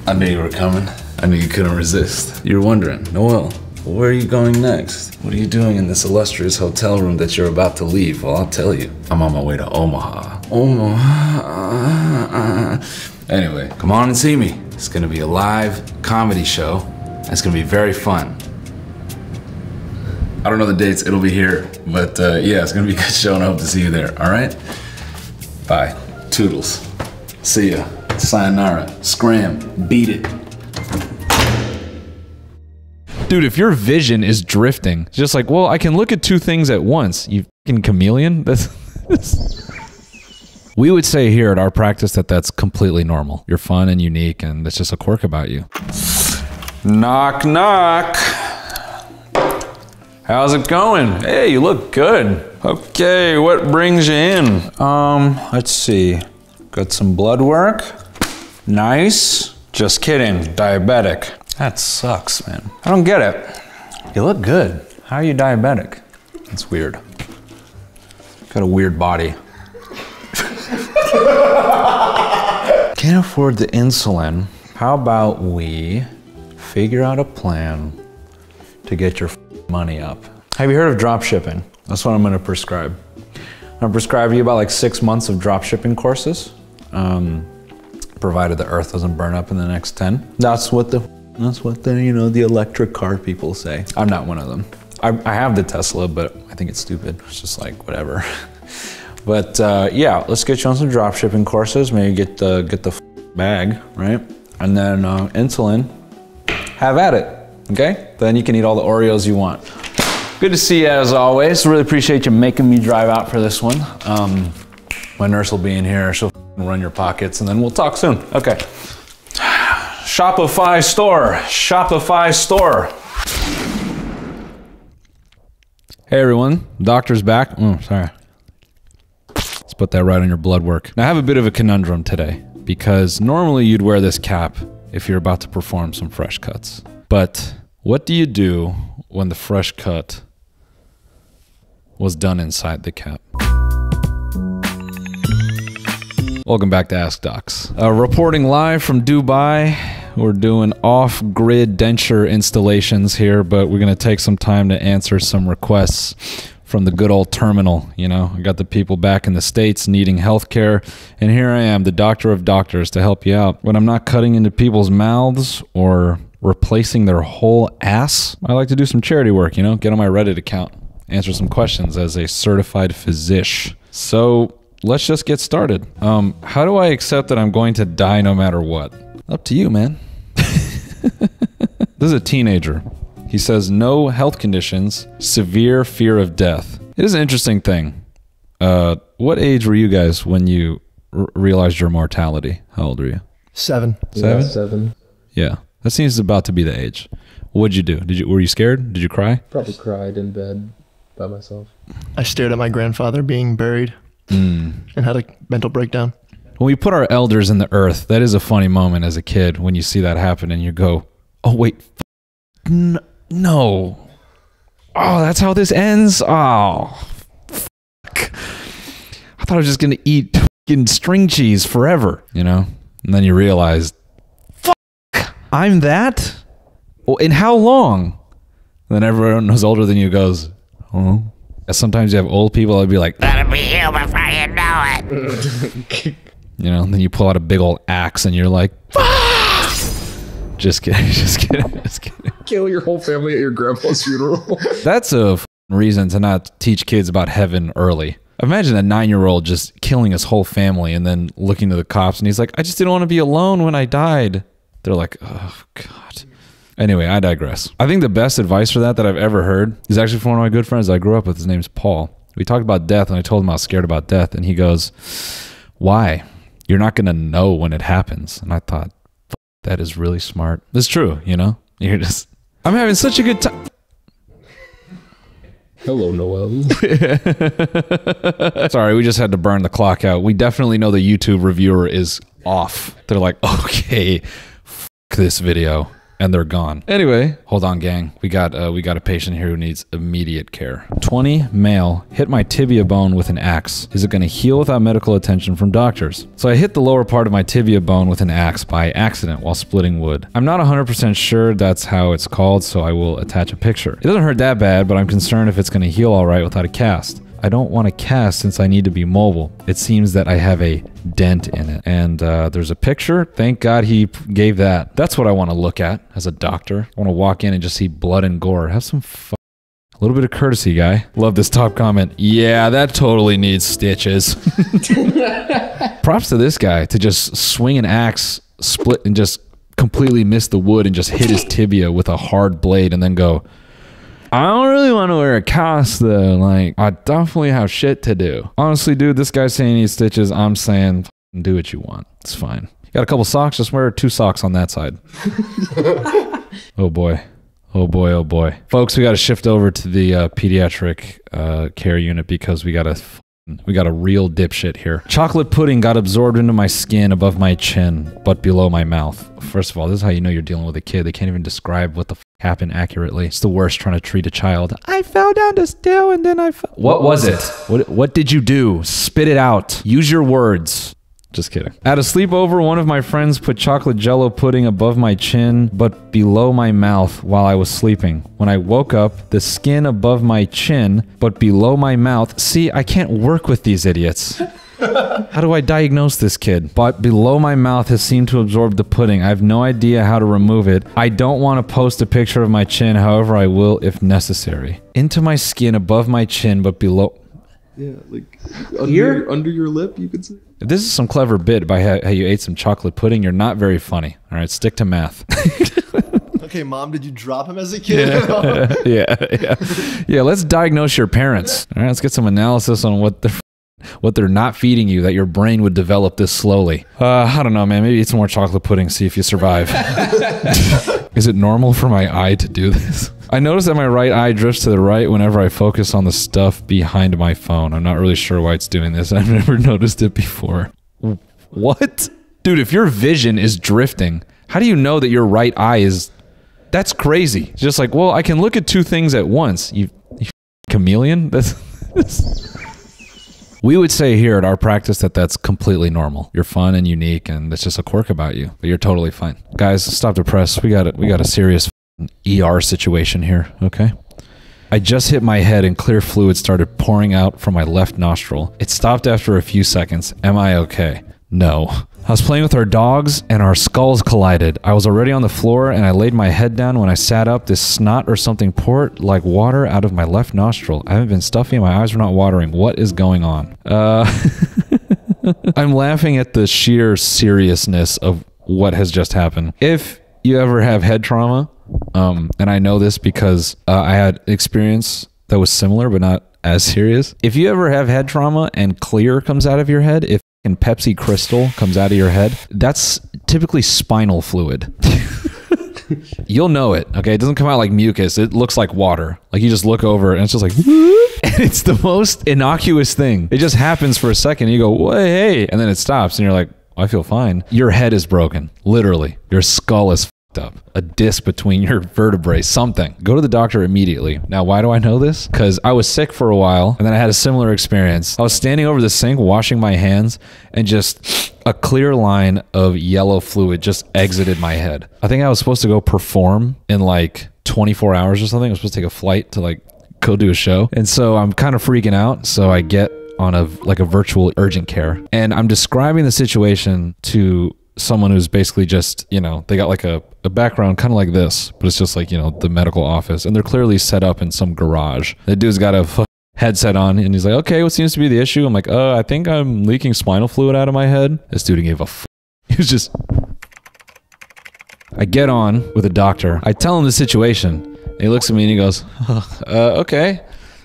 I knew you were coming. I knew you couldn't resist. You're wondering, Noel, where are you going next? What are you doing in this illustrious hotel room that you're about to leave? Well, I'll tell you. I'm on my way to Omaha. Omaha. Anyway, come on and see me. It's gonna be a live comedy show. It's gonna be very fun. I don't know the dates it'll be here, but yeah, it's gonna be a good show and I hope to see you there, all right? Bye. Toodles. See ya. Sayonara. Scram. Beat it. Dude, if your vision is drifting, it's just like, well, I can look at two things at once. You fucking chameleon? We would say here at our practice that that's completely normal. You're fun and unique, and that's just a quirk about you. Knock, knock. How's it going? Hey, you look good. Okay, what brings you in? Let's see. Got some blood work. Nice. Just kidding, diabetic. That sucks, man. I don't get it. You look good. How are you diabetic? That's weird. Got a weird body. Can't afford the insulin. How about we figure out a plan to get your money up? Have you heard of drop shipping? That's what I'm gonna prescribe. I'm gonna prescribe you about like 6 months of drop shipping courses, provided the earth doesn't burn up in the next 10. That's what the you know, the electric car people say. I'm not one of them. I have the Tesla, but I think it's stupid. It's just like, whatever. But yeah, let's get you on some drop shipping courses. Maybe get the bag, right? And then insulin, have at it, okay? Then you can eat all the Oreos you want. Good to see you as always. Really appreciate you making me drive out for this one. My nurse will be in here. She'll run your pockets and then we'll talk soon. Okay. Shopify store, Shopify store. Hey everyone, doctor's back. Oh, sorry. Let's put that right on your blood work. Now I have a bit of a conundrum today because normally you'd wear this cap if you're about to perform some fresh cuts. But what do you do when the fresh cut was done inside the cap? Welcome back to Ask Docs. Reporting live from Dubai. We're doing off-grid denture installations here, but we're gonna take some time to answer some requests from the good old terminal. You know, I got the people back in the States needing healthcare, and here I am, the doctor of doctors, to help you out. When I'm not cutting into people's mouths or replacing their whole ass, I like to do some charity work, you know, get on my Reddit account, answer some questions as a certified physician. So let's just get started. How do I accept that I'm going to die no matter what? Up to you, man. This is a teenager. He says, no health conditions, severe fear of death. It is an interesting thing. What age were you guys when you realized your mortality? How old were you? 7. 7? Yeah, 7. Yeah, that seems about to be the age. What'd you do? Were you scared? Did you cry? Probably cried in bed by myself. I stared at my grandfather being buried and had a mental breakdown. When we put our elders in the earth, that is a funny moment as a kid when you see that happen and you go, oh wait, no. Oh, that's how this ends? Oh, fuck. I thought I was just going to eat fucking string cheese forever, you know? And then you realize, fuck, I'm that? Well, in how long? And then everyone who's older than you goes, oh. Sometimes you have old people that would be like, that'll be you before you know it. You know, and then you pull out a big old axe and you're like, ah! Just kidding, just kidding, just kidding. Kill your whole family at your grandpa's funeral. That's a reason to not teach kids about heaven early. Imagine a 9-year-old just killing his whole family and then looking to the cops and he's like, I just didn't want to be alone when I died. They're like, oh, God. Anyway, I digress. I think the best advice for that I've ever heard is actually from one of my good friends I grew up with. His name's Paul. We talked about death and I told him I was scared about death and he goes, why? You're not going to know when it happens. And I thought, that is really smart. It's true, you know? You're just, I'm having such a good time. Hello, Noel. Sorry, we just had to burn the clock out. We definitely know the YouTube reviewer is off. They're like, okay, f this video. and they're gone. Anyway, hold on, gang. We got a patient here who needs immediate care. 20, male, hit my tibia bone with an axe. Is it going to heal without medical attention from doctors? So I hit the lower part of my tibia bone with an axe by accident while splitting wood. I'm not 100% sure that's how it's called, so I will attach a picture. It doesn't hurt that bad, but I'm concerned if it's going to heal all right without a cast. I don't want to cast since I need to be mobile. It seems that I have a dent in it. And there's a picture. Thank God he gave that. That's what I want to look at as a doctor. I want to walk in and just see blood and gore. Have some fun. A little bit of courtesy, guy. Love this top comment. Yeah, that totally needs stitches. Props to this guy to just swing an axe, split, and just completely miss the wood and just hit his tibia with a hard blade and then go, I don't really want to wear a cast though. Like, I definitely have shit to do. Honestly, dude, this guy's saying he needs stitches. I'm saying, do what you want. It's fine. You got a couple socks? Just wear 2 socks on that side. Oh boy. Oh boy, oh boy. Folks, we got to shift over to the pediatric care unit because we got a real dipshit here. Chocolate pudding got absorbed into my skin above my chin, but below my mouth. First of all, this is how you know you're dealing with a kid. They can't even describe what the happened accurately. It's the worst trying to treat a child. I fell down the stair and then I fell. What was it? What did you do? Spit it out. Use your words. Just kidding. At a sleepover, one of my friends put chocolate jello pudding above my chin, but below my mouth while I was sleeping. When I woke up, the skin above my chin, but below my mouth. See, I can't work with these idiots. How do I diagnose this kid? But below my mouth has seemed to absorb the pudding. I have no idea how to remove it. I don't want to post a picture of my chin, however I will if necessary. Into my skin above my chin, but below... Yeah, like under your lip, you could say. If this is some clever bit by how you ate some chocolate pudding, you're not very funny. All right, stick to math. Okay, Mom, did you drop him as a kid? Yeah, let's diagnose your parents. All right, let's get some analysis on what they're not feeding you that your brain would develop this slowly. I don't know, man. Maybe eat some more chocolate pudding, see if you survive. Is it normal for my eye to do this? I notice that my right eye drifts to the right whenever I focus on the stuff behind my phone. I'm not really sure why it's doing this. I've never noticed it before. What? Dude, if your vision is drifting, how do you know that your right eye is... That's crazy. It's just like, well, I can look at 2 things at once. You chameleon? We would say here at our practice that that's completely normal. You're fun and unique, and that's just a quirk about you. But you're totally fine. Guys, stop the press. We got a serious ER situation here, okay? I just hit my head and clear fluid started pouring out from my left nostril. It stopped after a few seconds. Am I okay? No. I was playing with our dogs and our skulls collided. I was already on the floor and I laid my head down. When I sat up, this snot or something poured like water out of my left nostril. I haven't been stuffy and my eyes were not watering. What is going on? I'm laughing at the sheer seriousness of what has just happened. If you ever have head trauma, and I know this because I had experience that was similar but not as serious. If you ever have head trauma and clear comes out of your head, if Pepsi Crystal comes out of your head, that's typically spinal fluid. You'll know it, okay? It doesn't come out like mucus. It looks like water. Like you just look over and it's just like, and it's the most innocuous thing. It just happens for a second and you go, "Whoa, hey," and then it stops and you're like, I feel fine. Your head is broken, literally. Your skull is up, a disc between your vertebrae, something. Go to the doctor immediately. Now, why do I know this? Because I was sick for a while and then I had a similar experience. I was standing over the sink washing my hands and just a clear line of yellow fluid just exited my head. I think I was supposed to go perform in like 24 hours or something. I was supposed to take a flight to like go do a show. And so I'm kind of freaking out. So I get on a virtual urgent care and I'm describing the situation to someone who's basically just, you know, they got like a background kind of like this, but it's just like, you know, the medical office and they're clearly set up in some garage. The dude's got a headset on and he's like, okay, what seems to be the issue? I'm like, I think I'm leaking spinal fluid out of my head. This dude gave a he was just... I get on with a doctor. I tell him the situation. And he looks at me and he goes, okay.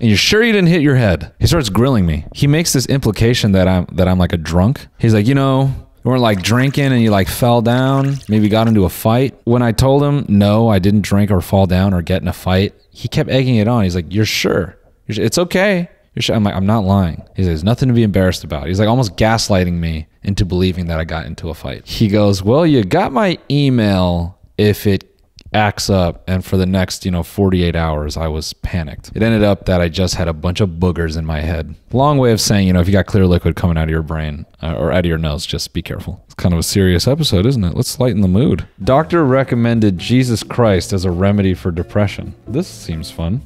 And you're sure you didn't hit your head? He starts grilling me. He makes this implication that I'm like a drunk. He's like, you know, you weren't like drinking and you like fell down, maybe got into a fight. When I told him, no, I didn't drink or fall down or get in a fight, he kept egging it on. He's like, you're sure? It's okay. You're sure? I'm like, I'm not lying. He says, there's nothing to be embarrassed about. He's like almost gaslighting me into believing that I got into a fight. He goes, well, you got my email if it acts up, and for the next, 48 hours, I was panicked. It ended up that I just had a bunch of boogers in my head. Long way of saying, if you got clear liquid coming out of your brain or out of your nose, just be careful. It's kind of a serious episode, isn't it? Let's lighten the mood. Doctor recommended Jesus Christ as a remedy for depression. This seems fun.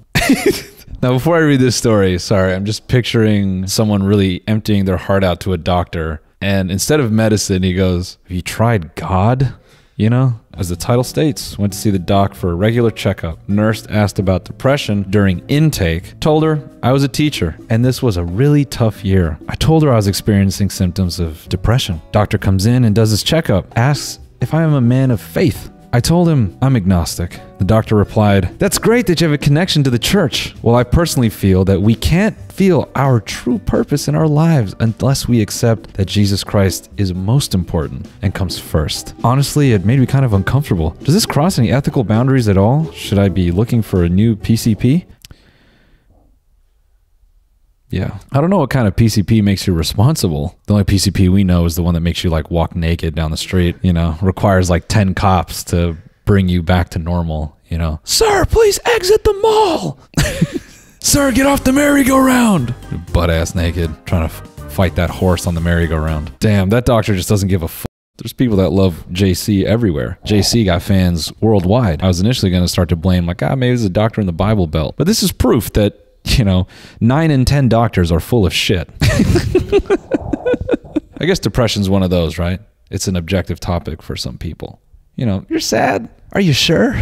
Now, before I read this story, sorry, I'm just picturing someone really emptying their heart out to a doctor. And instead of medicine, he goes, "Have you tried God?" As the title states, went to see the doc for a regular checkup. Nurse asked about depression during intake. Told her I was a teacher and this was a really tough year. I told her I was experiencing symptoms of depression. Doctor comes in and does his checkup. Asks if I am a man of faith. I told him I'm agnostic. The doctor replied, "That's great that you have a connection to the church. Well, I personally feel that we can't feel our true purpose in our lives unless we accept that Jesus Christ is most important and comes first." Honestly, it made me kind of uncomfortable. Does this cross any ethical boundaries at all? Should I be looking for a new PCP? Yeah. I don't know what kind of PCP makes you responsible. The only PCP we know is the one that makes you walk naked down the street, requires 10 cops to bring you back to normal, Sir, please exit the mall. Sir, get off the merry-go-round. Butt-ass naked, trying to fight that horse on the merry-go-round. Damn, that doctor just doesn't give a f. There's people that love JC everywhere. JC got fans worldwide. I was initially going to start to blame, maybe there's a doctor in the Bible Belt. But this is proof that 9 in 10 doctors are full of shit. I guess depression's one of those, right? It's an objective topic for some people. You're sad. Are you sure?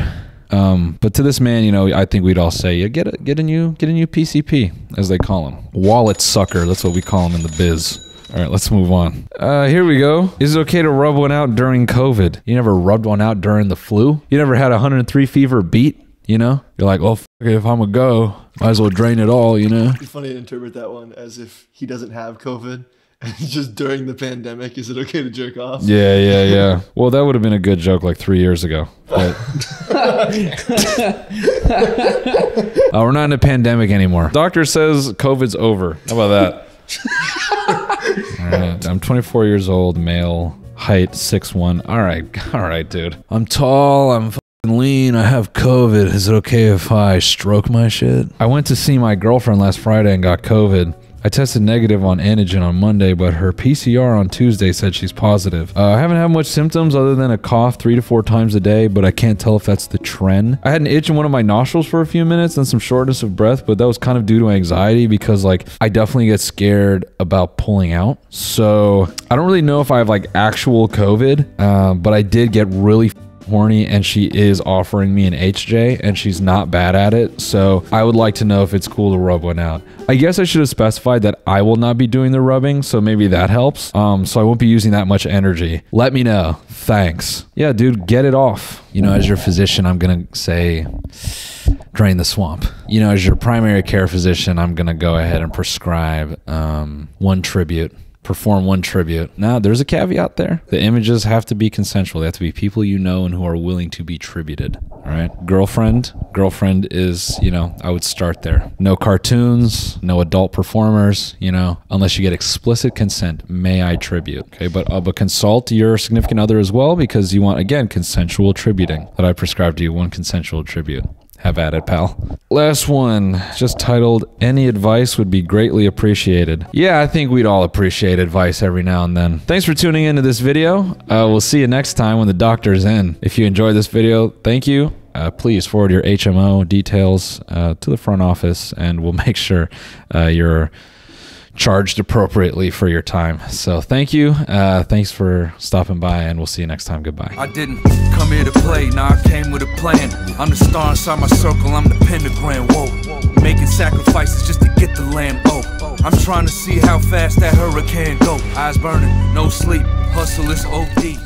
But to this man, I think we'd all say, yeah, get a new PCP, as they call him. Wallet sucker. That's what we call him in the biz. All right, let's move on. Here we go. Is it okay to rub one out during COVID? You never rubbed one out during the flu? You never had 103 fever beat? You're like, well, if I'm a go, might as well drain it all, It's funny to interpret that one as if he doesn't have COVID and just during the pandemic, is it okay to jerk off? Yeah. Well, that would have been a good joke 3 years ago. But we're not in a pandemic anymore. Doctor says COVID's over. How about that? All right. I'm 24 years old, male, height 6'1". All right, dude. I'm tall. I'm lean. I have COVID. Is it okay if I stroke my shit? I went to see my girlfriend last Friday and got COVID. I tested negative on antigen on Monday, but her PCR on Tuesday said she's positive. I haven't had much symptoms other than a cough 3 to 4 times a day, but I can't tell if that's the trend. I had an itch in one of my nostrils for a few minutes and some shortness of breath, but that was kind of due to anxiety because I definitely get scared about pulling out. So I don't really know if I have actual COVID, but I did get really horny and she is offering me an HJ and she's not bad at it, so I would like to know if it's cool to rub one out. I guess I should have specified that I will not be doing the rubbing, so maybe that helps. So I won't be using that much energy. Let me know. Thanks. Yeah, dude, get it off. As your physician, I'm gonna say drain the swamp. As your primary care physician, I'm gonna go ahead and prescribe perform one tribute. Now, there's a caveat there. The images have to be consensual. They have to be people you know and who are willing to be tributed. All right? Girlfriend is, I would start there. No cartoons, no adult performers, unless you get explicit consent, may I tribute. Okay, but consult your significant other as well because you want, again, consensual tributing. That I prescribe to you, one consensual tribute. Have at it, pal. Last one, just titled, "Any advice would be greatly appreciated." Yeah, I think we'd all appreciate advice every now and then. Thanks for tuning into this video. We'll see you next time when the doctor's in. If you enjoyed this video, thank you. Please forward your HMO details to the front office and we'll make sure you're charged appropriately for your time. So thank you. Thanks for stopping by and we'll see you next time. Goodbye. I didn't come here to play, nah, I came with a plan. I'm the star inside my circle, I'm the pentagram, whoa. Making sacrifices just to get the land, oh. I'm trying to see how fast that hurricane go. Eyes burning, no sleep, hustle is OD.